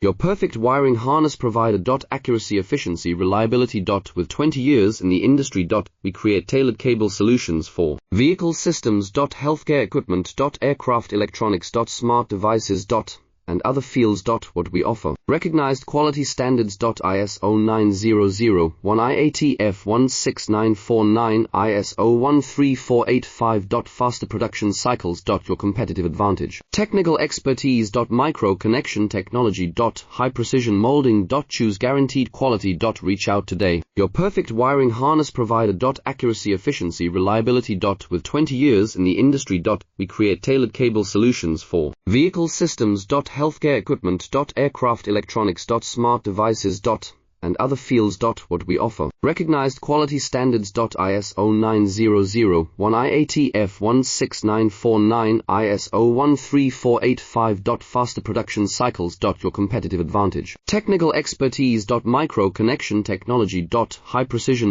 Your perfect wiring harness provider. Accuracy, efficiency, reliability. With 20 years in the industry. We create tailored cable solutions for vehicle systems. Healthcare equipment. Aircraft electronics. Smart devices. And other fields. What we offer. Recognized quality standards. ISO 9001 IATF 16949 ISO 13485. Faster production cycles. Your competitive advantage. Technical expertise. Micro connection technology. High precision molding. Choose guaranteed quality. Reach out today. Your perfect wiring harness provider. Accuracy, efficiency, reliability. With 20 years in the industry. We create tailored cable solutions for vehicle systems. Healthcare equipment. Aircraft electronics. Smart devices. And other fields. What we offer. Recognized quality standards. ISO 9001 IATF 16949 ISO 13485. Faster production cycles. Your competitive advantage. Technical expertise. Micro connection technology. High precision